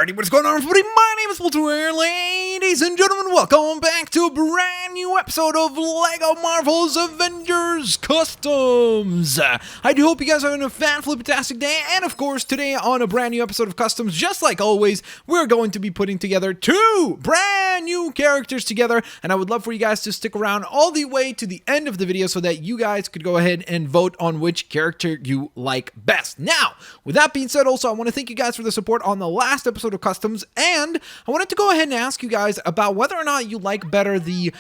Alrighty, what's going on, everybody? My name is Blitzwinger, ladies and gentlemen. Welcome back to a brand new episode of LEGO Marvel's Avengers Customs. I do hope you guys are having a fan-fliptastic day, and of course, today on a brand new episode of Customs, just like always, we're going to be putting together two brand new characters together, and I would love for you guys to stick around all the way to the end of the video so that you guys could go ahead and vote on which character you like best. Now, with that being said, also, I want to thank you guys for the support on the last episode of Customs, and I wanted to go ahead and ask you guys about whether or not you like better the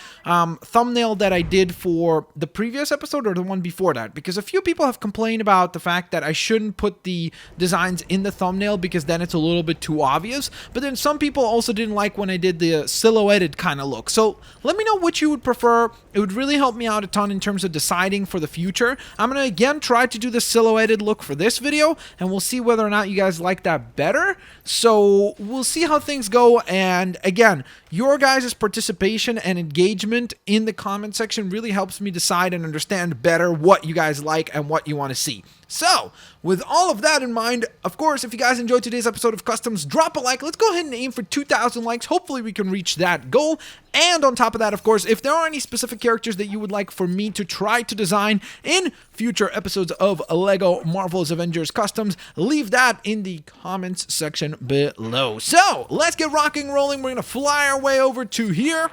thumbnail that I did for the previous episode or the one before that, because a few people have complained about the fact that I shouldn't put the designs in the thumbnail because then it's a little bit too obvious, but then some people also didn't like when I did the silhouetted kind of look. So let me know which you would prefer. It would really help me out a ton in terms of deciding for the future. I'm going to again try to do the silhouetted look for this video, and we'll see whether or not you guys like that better. So we'll see how things go, and again, your guys' participation and engagement in the comment section really helps me decide and understand better what you guys like and what you want to see. So, with all of that in mind, of course, if you guys enjoyed today's episode of Customs, drop a like. Let's go ahead and aim for 2,000 likes. Hopefully, we can reach that goal. And on top of that, of course, if there are any specific characters that you would like for me to try to design in future episodes of LEGO Marvel's Avengers Customs, leave that in the comments section below. So, let's get rocking and rolling. We're going to fly our way over to here.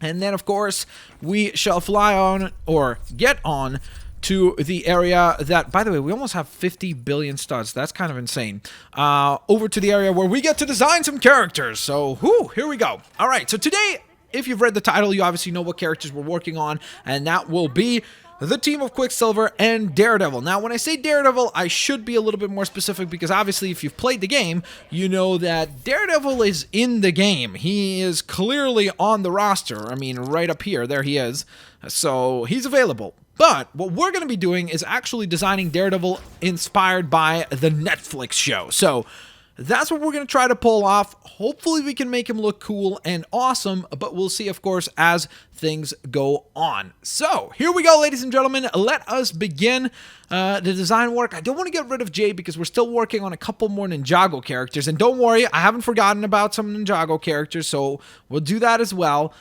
And then, of course, we shall fly on, or get on, to the area that, by the way, we almost have 50 billion studs. That's kind of insane. Over to the area where we get to design some characters. So, here we go. All right, so today, if you've read the title, you obviously know what characters we're working on, and that will be the team of Quicksilver and Daredevil. Now, when I say Daredevil, I should be a little bit more specific because obviously if you've played the game, you know that Daredevil is in the game. He is clearly on the roster. I mean, right up here, there he is. So, he's available. But what we're going to be doing is actually designing Daredevil inspired by the Netflix show. So that's what we're going to try to pull off. Hopefully we can make him look cool and awesome, but we'll see, of course, as things go on. So here we go, ladies and gentlemen. Let us begin the design work. I don't want to get rid of Jay because we're still working on a couple more Ninjago characters. And don't worry, I haven't forgotten about some Ninjago characters, so we'll do that as well.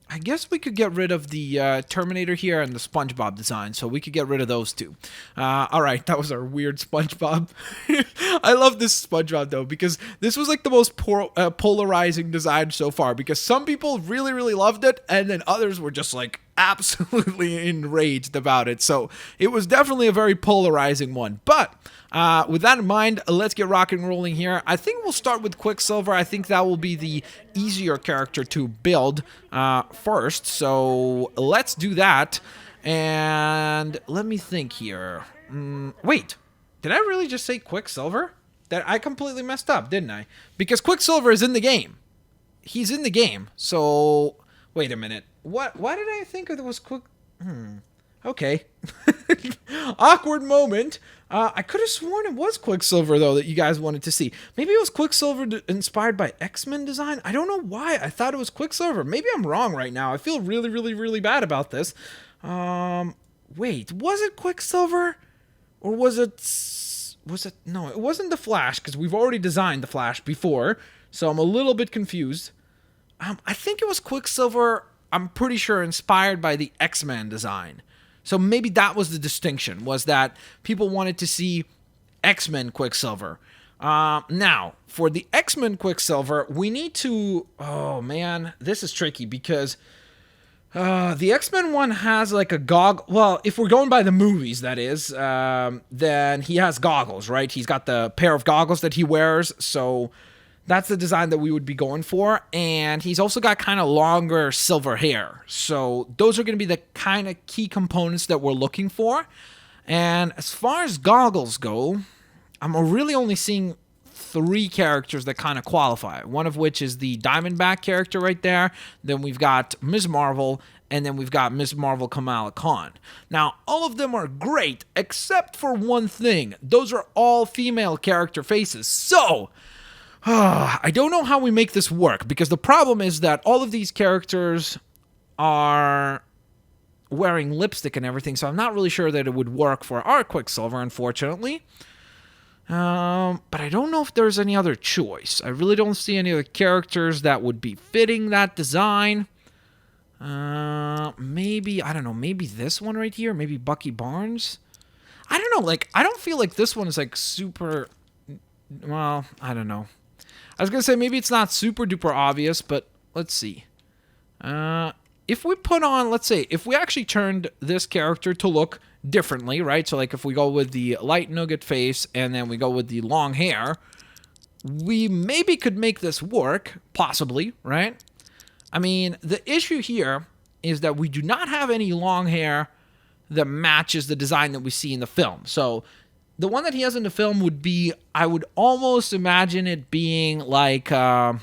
I guess we could get rid of the Terminator here and the SpongeBob design, so we could get rid of those two. Alright, that was our weird SpongeBob. I love this SpongeBob, though, because this was like the most polarizing design so far, because some people really, really loved it, and then others were just like absolutely enraged about it. So it was definitely a very polarizing one. But with that in mind, let's get rocking and rolling here. I think we'll start with Quicksilver. I think that will be the easier character to build first. So let's do that. And let me think here. Wait, did I really just say Quicksilver? That I completely messed up, didn't I? Because Quicksilver is in the game. He's in the game. So wait a minute. What? Why did I think it was Quick? Okay. Awkward moment. I could have sworn it was Quicksilver, though, that you guys wanted to see. Maybe it was Quicksilver inspired by X-Men design? I don't know why I thought it was Quicksilver. Maybe I'm wrong right now. I feel really, really, really bad about this. Wait, was it Quicksilver? Or was it... No, it wasn't the Flash, because we've already designed the Flash before, so I'm a little bit confused. I think it was Quicksilver, I'm pretty sure, inspired by the X-Men design. So maybe that was the distinction, was that people wanted to see X-Men Quicksilver. Now, for the X-Men Quicksilver, we need to... Oh, man, this is tricky because the X-Men one has like a goggle... Well, if we're going by the movies, that is, then he has goggles, right? He's got the pair of goggles that he wears, so that's the design that we would be going for. And he's also got kind of longer silver hair. So those are going to be the kind of key components that we're looking for. And as far as goggles go, I'm really only seeing 3 characters that kind of qualify. One of which is the Diamondback character right there. Then we've got Ms. Marvel. And then we've got Ms. Marvel Kamala Khan. Now, all of them are great, except for one thing. Those are all female character faces. So I don't know how we make this work, because the problem is that all of these characters are wearing lipstick and everything, so I'm not really sure that it would work for our Quicksilver, unfortunately. But I don't know if there's any other choice. I really don't see any other characters that would be fitting that design. Maybe, I don't know, maybe this one right here, maybe Bucky Barnes. I don't know, like, I don't feel like this one is, like, super, well, I don't know. I was gonna say maybe it's not super duper obvious, but let's see. If we put on, let's say, if we actually turned this character to look differently, right? So, like, if we go with the light nougat face and then we go with the long hair, we maybe could make this work, possibly, right? I mean, the issue here is that we do not have any long hair that matches the design that we see in the film. So the one that he has in the film would be, I would almost imagine it being like, I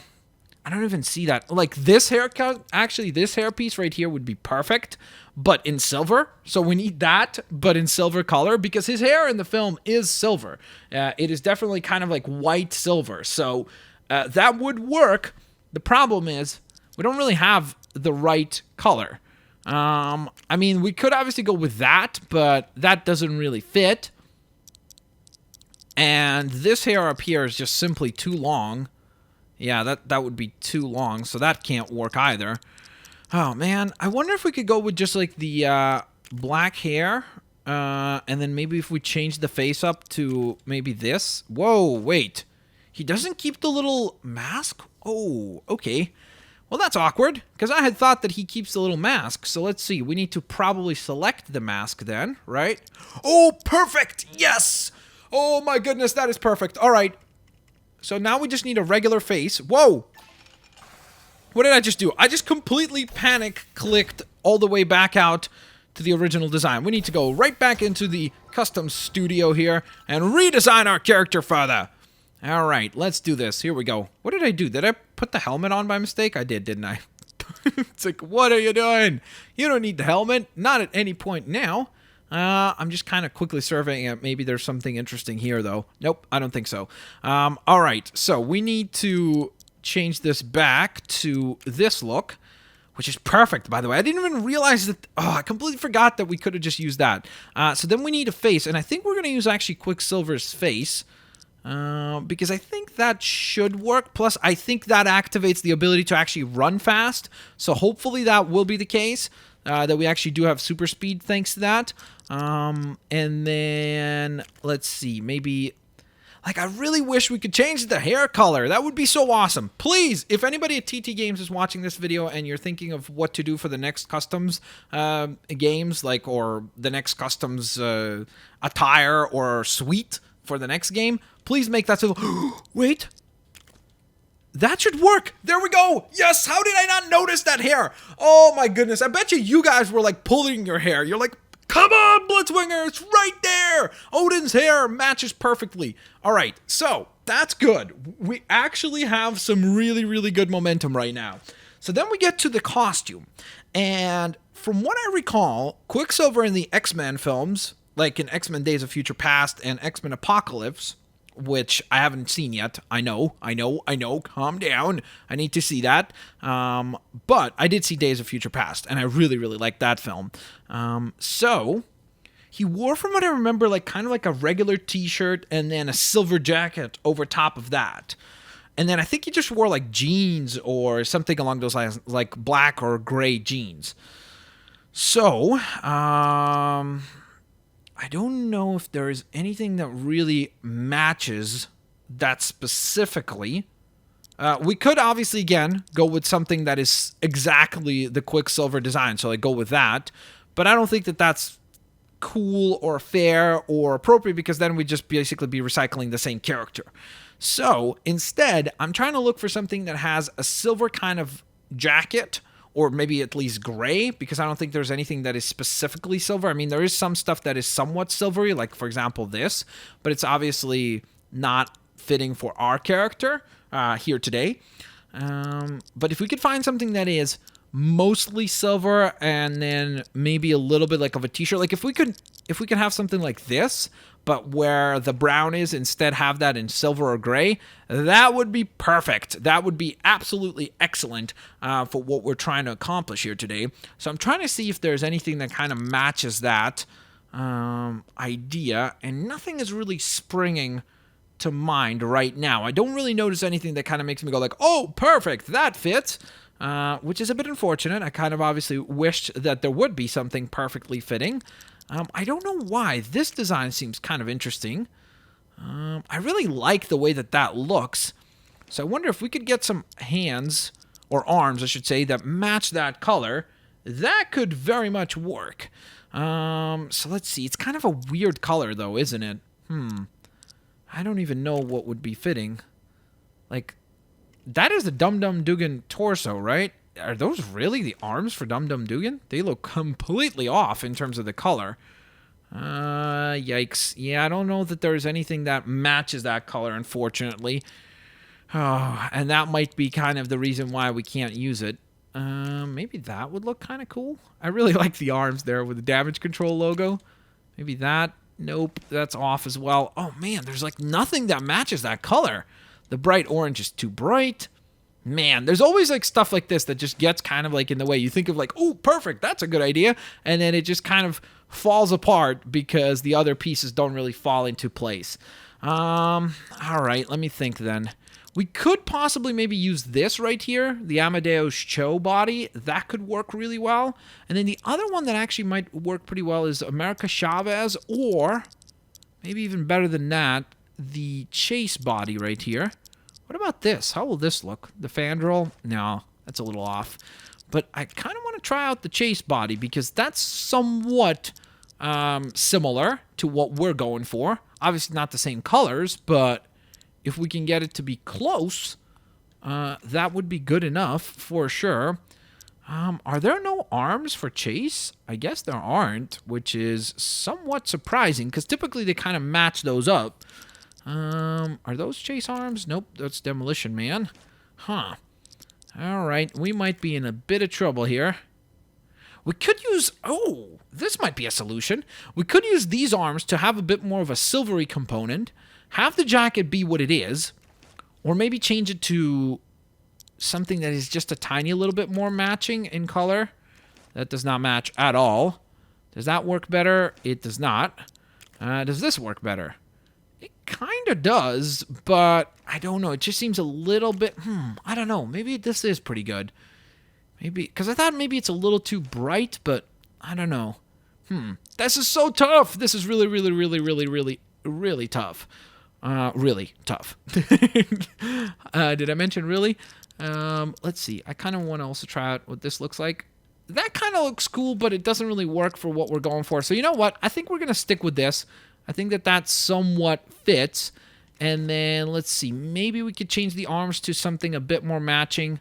don't even see that. Like this haircut, actually this hairpiece right here would be perfect, but in silver. So we need that, but in silver color, because his hair in the film is silver. It is definitely kind of like white silver. So that would work. The problem is we don't really have the right color. I mean, we could obviously go with that, but that doesn't really fit. And this hair up here is just simply too long. Yeah, that would be too long, so that can't work either. Oh, man. I wonder if we could go with just, like, the black hair. And then maybe if we change the face up to maybe this. Whoa, wait. He doesn't keep the little mask? Oh, okay. Well, that's awkward, because I had thought that he keeps the little mask. So let's see. We need to probably select the mask then, right? Oh, perfect! Yes! Oh, my goodness, that is perfect. All right. So now we just need a regular face. Whoa! What did I just do? I just completely panic-clicked all the way back out to the original design. We need to go right back into the custom studio here and redesign our character further. All right, let's do this. Here we go. What did I do? Did I put the helmet on by mistake? I did, didn't I? It's like, what are you doing? You don't need the helmet. Not at any point now. I'm just kind of quickly surveying it. Maybe there's something interesting here, though. Nope, I don't think so. All right, so we need to change this back to this look, which is perfect, by the way. I didn't even realize that. Oh, I completely forgot that we could have just used that. So then we need a face, and I think we're going to use actually Quicksilver's face. Because I think that should work. Plus, I think that activates the ability to actually run fast. So hopefully that will be the case. That we actually do have super speed thanks to that. And then, let's see, maybe, like, I really wish we could change the hair color. That would be so awesome. Please, if anybody at TT Games is watching this video and you're thinking of what to do for the next customs games, like, or the next customs attire or suite for the next game, please make that so. Wait. That should work. There we go. Yes. How did I not notice that hair? Oh my goodness. I bet you guys were like pulling your hair. You're like, come on, Blitzwinger. It's right there. Odin's hair matches perfectly. All right. So that's good. We actually have some really, really good momentum right now. So then we get to the costume. And from what I recall, Quicksilver in the X-Men films, like in X-Men Days of Future Past and X-Men Apocalypse, which I haven't seen yet. I know. Calm down. I need to see that. But I did see Days of Future Past, and I really, really liked that film. So he wore, from what I remember, like kind of like a regular t-shirt and then a silver jacket over top of that. And then I think he just wore like jeans or something along those lines, like black or gray jeans. So, I don't know if there is anything that really matches that specifically. We could obviously, again, go with something that is exactly the Quicksilver design, so I go with that. But I don't think that that's cool or fair or appropriate, because then we'd just basically be recycling the same character. So instead, I'm trying to look for something that has a silver kind of jacket, or maybe at least gray, because I don't think there's anything that is specifically silver. I mean, there is some stuff that is somewhat silvery, like, for example, this, but it's obviously not fitting for our character here today. But if we could find something that is mostly silver and then maybe a little bit like of a t-shirt, like if we could have something like this, but where the brown is, instead have that in silver or gray, that would be perfect. That would be absolutely excellent for what we're trying to accomplish here today. So I'm trying to see if there's anything that kind of matches that idea, and nothing is really springing to mind right now. I don't really notice anything that kind of makes me go like, oh, perfect, that fits, which is a bit unfortunate. I kind of obviously wished that there would be something perfectly fitting. I don't know why. This design seems kind of interesting. I really like the way that looks. So I wonder if we could get some hands, or arms, I should say, that match that color. That could very much work. So let's see. It's kind of a weird color, though, isn't it? I don't even know what would be fitting. Like, that is the Dum Dum Dugan torso, right? Are those really the arms for Dum Dum Dugan? They look completely off in terms of the color. Yikes. Yeah, I don't know that there's anything that matches that color, unfortunately. Oh, and that might be kind of the reason why we can't use it. Maybe that would look kind of cool. I really like the arms there with the damage control logo. Maybe that. Nope, that's off as well. Oh, man, there's like nothing that matches that color. The bright orange is too bright. Man, there's always like stuff like this that just gets kind of like in the way. You think of like, oh, perfect, that's a good idea. And then it just kind of falls apart because the other pieces don't really fall into place. All right, let me think then. We could possibly maybe use this right here, the Amadeus Cho body. That could work really well. And then the other one that actually might work pretty well is America Chavez, or maybe even better than that, the Chase body right here. What about this? How will this look? The Fandral? No, that's a little off. But I kind of want to try out the Chase body because that's somewhat similar to what we're going for. Obviously not the same colors, but if we can get it to be close, that would be good enough for sure. Are there no arms for Chase? I guess there aren't, which is somewhat surprising because typically they kind of match those up. Are those Chase arms? Nope, that's Demolition Man. Huh. All right, we might be in a bit of trouble here. We could use... Oh, this might be a solution. We could use these arms to have a bit more of a silvery component, have the jacket be what it is, or maybe change it to something that is just a tiny little bit more matching in color. That does not match at all. Does that work better? It does not. Does this work better? It kind of does, but I don't know. It just seems a little bit... I don't know. Maybe this is pretty good. Maybe... Because I thought maybe it's a little too bright, but I don't know. This is so tough. This is really, really, really, really, really, really tough. Really tough. Did I mention really? Let's see. I kind of want to also try out what this looks like. That kind of looks cool, but it doesn't really work for what we're going for. So you know what? I think we're going to stick with this. I think that somewhat fits. And then let's see. Maybe we could change the arms to something a bit more matching.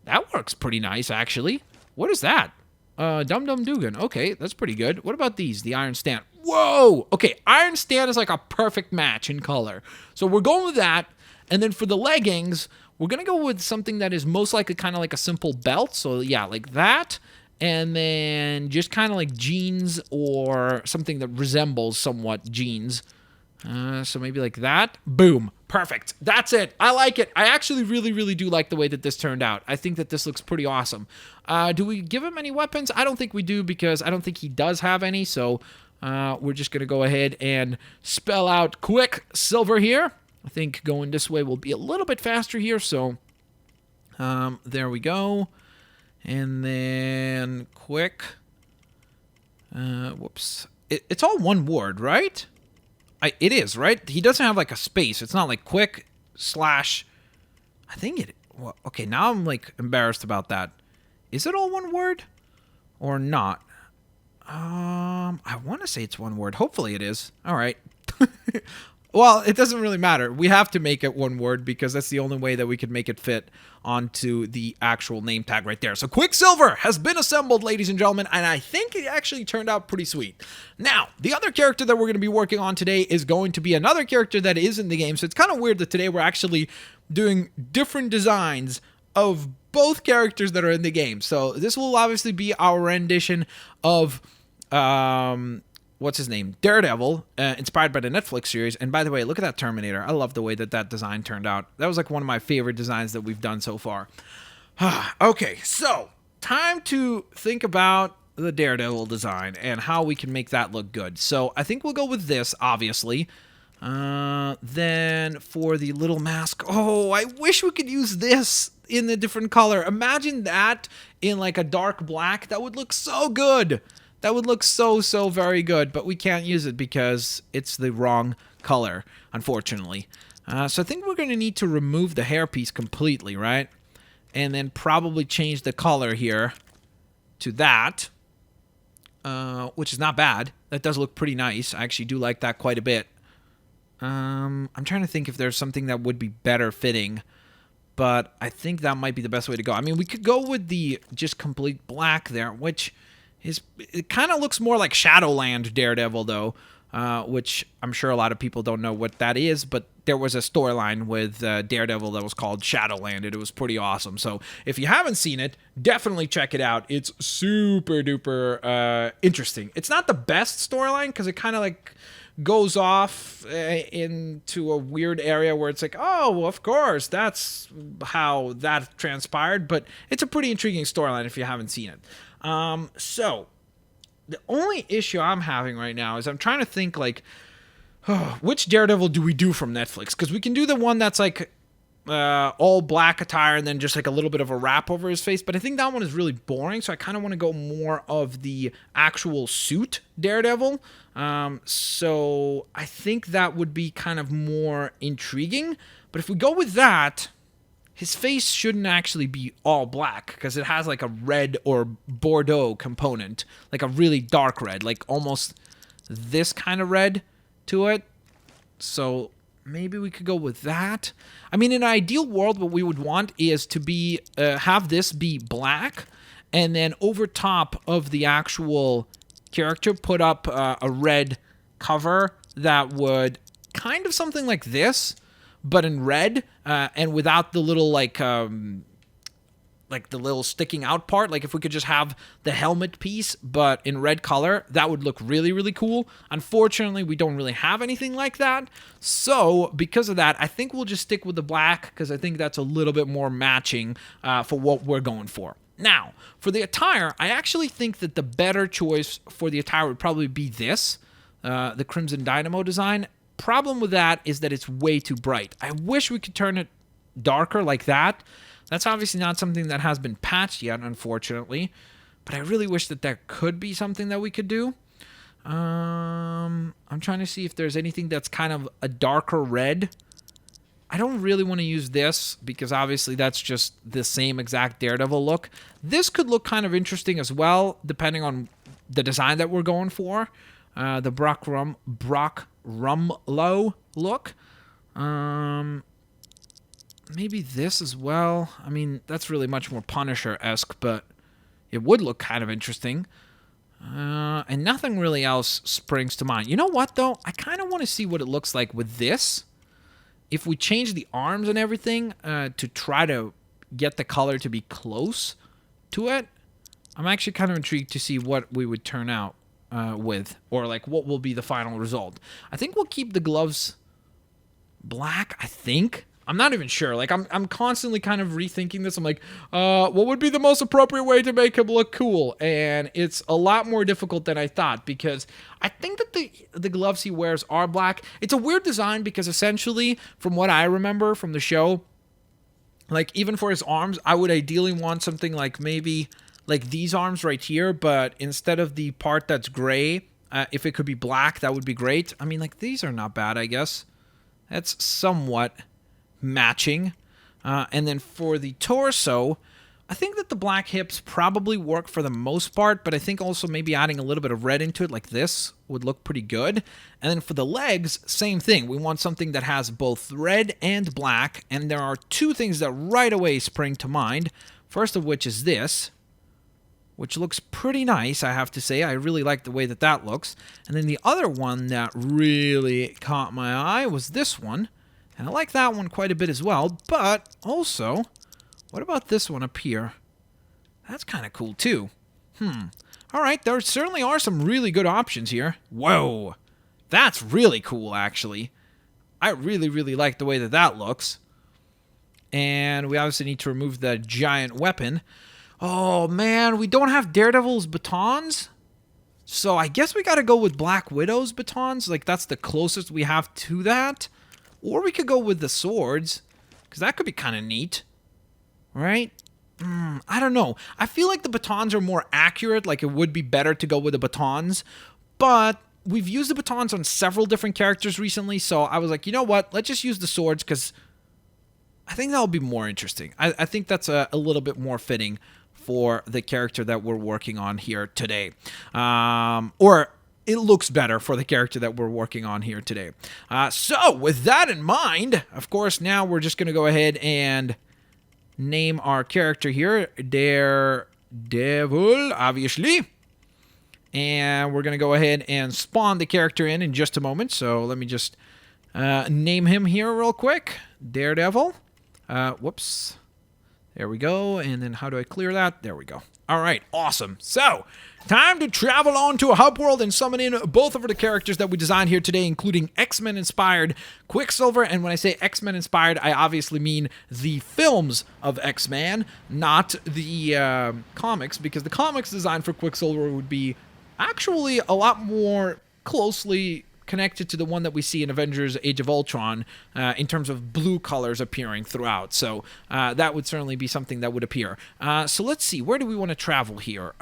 That works pretty nice, actually. What is that? Dum Dum Dugan. Okay, that's pretty good. What about these? The Iron Stand. Whoa! Okay, Iron Stand is like a perfect match in color. So we're going with that. And then for the leggings, we're going to go with something that is most likely kind of like a simple belt. So yeah, like that. And then just kind of like jeans or something that resembles somewhat jeans. So maybe like that. Boom. Perfect. That's it. I like it. I actually really, really do like the way that this turned out. I think that this looks pretty awesome. Do we give him any weapons? I don't think we do because I don't think he does have any. So we're just going to go ahead and spell out Quicksilver here. I think going this way will be a little bit faster here. So there we go. And then whoops. It's all one word, right? It is, right? He doesn't have like a space. It's not like quick slash... I think it... Well, okay, now I'm like embarrassed about that. Is it all one word? Or not? I want to say it's one word. Hopefully it is. All right. Well, it doesn't really matter. We have to make it one word because that's the only way that we could make it fit onto the actual name tag right there. So Quicksilver has been assembled, ladies and gentlemen, and I think it actually turned out pretty sweet. Now, the other character that we're going to be working on today is going to be another character that is in the game. So it's kind of weird that today we're actually doing different designs of both characters that are in the game. So this will obviously be our rendition of... what's his name? Daredevil, inspired by the Netflix series. And by the way, look at that Terminator. I love the way that design turned out. That was like one of my favorite designs that we've done so far. Okay, so time to think about the Daredevil design and how we can make that look good. So I think we'll go with this, obviously. Then for the little mask, oh, I wish we could use this in a different color. Imagine that in like a dark black. That would look so good. That would look so very good, but we can't use it because it's the wrong color, unfortunately. So I think we're going to need to remove the hairpiece completely, right? And then probably change the color here to that, which is not bad. That does look pretty nice. I actually do like that quite a bit. I'm trying to think if there's something that would be better fitting, but I think that might be the best way to go. I mean, we could go with the just complete black there, which is, it kind of looks more like Shadowland Daredevil, though, which I'm sure a lot of people don't know what that is, but there was a storyline with Daredevil that was called Shadowland, and it was pretty awesome. So if you haven't seen it, definitely check it out. It's super duper interesting. It's not the best storyline because it kind of like goes off into a weird area where it's like, oh, well, of course, that's how that transpired, but it's a pretty intriguing storyline if you haven't seen it. So the only issue I'm having right now is I'm trying to think like, which Daredevil do we do from Netflix? Because we can do the one that's like all black attire and then just like a little bit of a wrap over his face, but I think that one is really boring, so I kind of want to go more of the actual suit Daredevil. So I think that would be kind of more intriguing, but if we go with that, his face shouldn't actually be all black because it has like a red or Bordeaux component, like a really dark red, like almost this kind of red to it. So maybe we could go with that. I mean, in an ideal world, what we would want is to be have this be black, and then over top of the actual character put up a red cover that would kind of something like this, but in red, and without the little like the little sticking out part. Like if we could just have the helmet piece, but in red color, that would look really, really cool. Unfortunately, we don't really have anything like that. So because of that, I think we'll just stick with the black because I think that's a little bit more matching for what we're going for. Now, for the attire, I actually think that the better choice for the attire would probably be this, the Crimson Dynamo design. Problem with that is that it's way too bright. I wish we could turn it darker like that. That's obviously not something that has been patched yet, unfortunately, but I really wish that there could be something that we could do. I'm trying to see if there's anything that's kind of a darker red. I don't really want to use this because obviously that's just the same exact Daredevil look. This could look kind of interesting as well, depending on the design that we're going for. The Brock Rumlow look. Maybe this as well. I mean, that's really much more Punisher-esque, but it would look kind of interesting. And nothing really else springs to mind. You know what, though? I kind of want to see what it looks like with this. If we change the arms and everything to try to get the color to be close to it, I'm actually kind of intrigued to see what we would turn out with, or like what will be the final result. I think we'll keep the gloves black, I think. I'm not even sure. Like, I'm constantly kind of rethinking this. I'm like, what would be the most appropriate way to make him look cool? And it's a lot more difficult than I thought because I think that the gloves he wears are black. It's a weird design because essentially, from what I remember from the show, like even for his arms, I would ideally want something like maybe like these arms right here, but instead of the part that's gray, if it could be black, that would be great. I mean, like these are not bad, I guess. That's somewhat matching. And then for the torso, I think that the black hips probably work for the most part, but I think also maybe adding a little bit of red into it like this would look pretty good. And then for the legs, same thing. We want something that has both red and black, and there are two things that right away spring to mind. First of which is this, which looks pretty nice, I have to say. I really like the way that that looks. And then the other one that really caught my eye was this one. And I like that one quite a bit as well, but also, what about this one up here? That's kind of cool too. All right, there certainly are some really good options here. Whoa, that's really cool, actually. I really, really like the way that that looks. And we obviously need to remove the giant weapon. Oh, man, we don't have Daredevil's batons? So I guess we got to go with Black Widow's batons. Like, that's the closest we have to that. Or we could go with the swords, because that could be kind of neat, right? I don't know. I feel like the batons are more accurate. Like, it would be better to go with the batons. But we've used the batons on several different characters recently, so I was like, you know what? Let's just use the swords, because I think that'll be more interesting. I think that's a little bit more fitting for the character that we're working on here today. Or it looks better for the character that we're working on here today. So with that in mind, of course, now we're just going to go ahead and name our character here, Daredevil, obviously. And we're going to go ahead and spawn the character in just a moment. So let me just name him here real quick. Daredevil. Whoops. There we go. And then how do I clear that? There we go. All right. Awesome. So, time to travel on to a hub world and summon in both of the characters that we designed here today, including X-Men inspired Quicksilver. And when I say X-Men inspired, I obviously mean the films of X-Men, not the comics, because the comics design for Quicksilver would be actually a lot more closely connected to the one that we see in Avengers Age of Ultron in terms of blue colors appearing throughout. So that would certainly be something that would appear. So let's see, where do we want to travel here?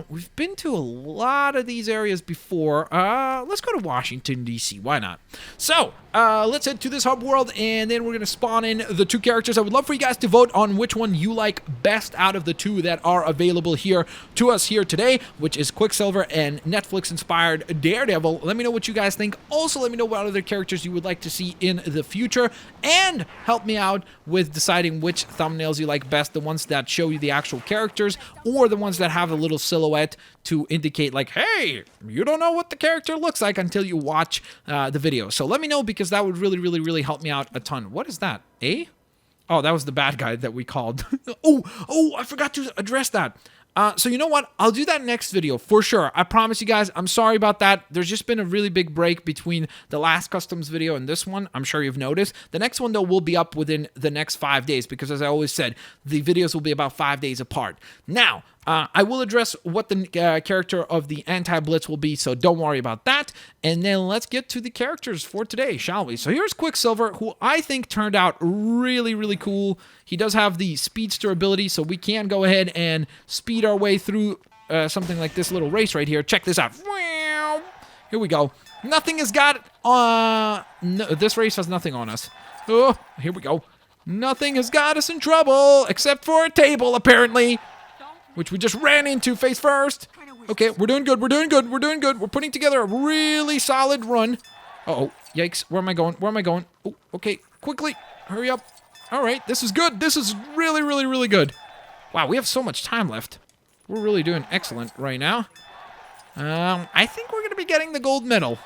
We've been to a lot of these areas before. Let's go to Washington, D.C. Why not? So let's head to this hub world, and then we're going to spawn in the two characters. I would love for you guys to vote on which one you like best out of the two that are available here to us here today, which is Quicksilver and Netflix-inspired Daredevil. Let me know what you guys think. Also, let me know what other characters you would like to see in the future, and help me out with deciding which thumbnails you like best, the ones that show you the actual characters or the ones that have a little silhouette to indicate like, hey, you don't know what the character looks like until you watch the video. So let me know, because that would really help me out a ton. What is that? Oh, that was the bad guy that we called. oh, I forgot to address that. So you know what? I'll do that next video for sure. I promise you guys. I'm sorry about that. There's just been a really big break between the last customs video and this one. I'm sure you've noticed. The next one, though, will be up within the next 5 days, because as I always said, the videos will be about 5 days apart. Now, I will address what the character of the anti-blitz will be, so don't worry about that. And then let's get to the characters for today, shall we? So here's Quicksilver, who I think turned out really cool. He does have the speedster ability, so we can go ahead and speed our way through something like this little race right here. Check this out. Here we go. Nothing has got... no, this race has nothing on us. Oh, here we go. Nothing has got us in trouble, except for a table, apparently, which we just ran into face first. Okay, we're doing good. We're putting together a really solid run. Uh-oh, yikes. Where am I going? Oh, okay, quickly. Hurry up. All right, this is good. This is really good. Wow, we have so much time left. We're really doing excellent right now. I think we're going to be getting the gold medal.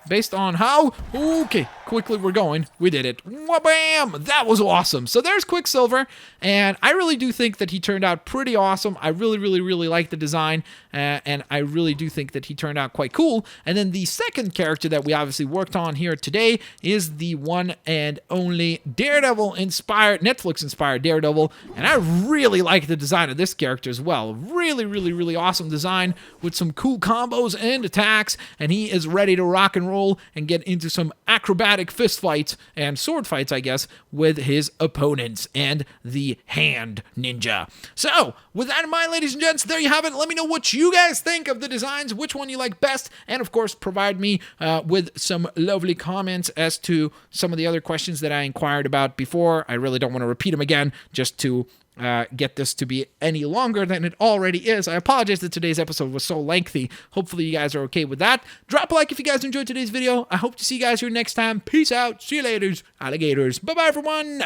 Based on how... Okay, quickly we're going. We did it. Wha-bam! That was awesome. So there's Quicksilver, and I really do think that he turned out pretty awesome. I really like the design, and I really do think that he turned out quite cool. And then the second character that we obviously worked on here today is the one and only Daredevil-inspired, Netflix-inspired Daredevil, and I really like the design of this character as well. Really awesome design with some cool combos and attacks, and he is ready to rock and roll and get into some acrobatic fist fights and sword fights, I guess, with his opponents and the hand ninja. So, with that in mind, ladies and gents, there you have it. Let me know what you guys think of the designs, which one you like best, and of course, provide me with some lovely comments as to some of the other questions that I inquired about before. I really don't want to repeat them again, just to get this to be any longer than it already is. I apologize that today's episode was so lengthy. Hopefully you guys are okay with that. Drop a like if you guys enjoyed today's video. I hope to see you guys here next time. Peace out. See you later, alligators. Bye-bye, everyone.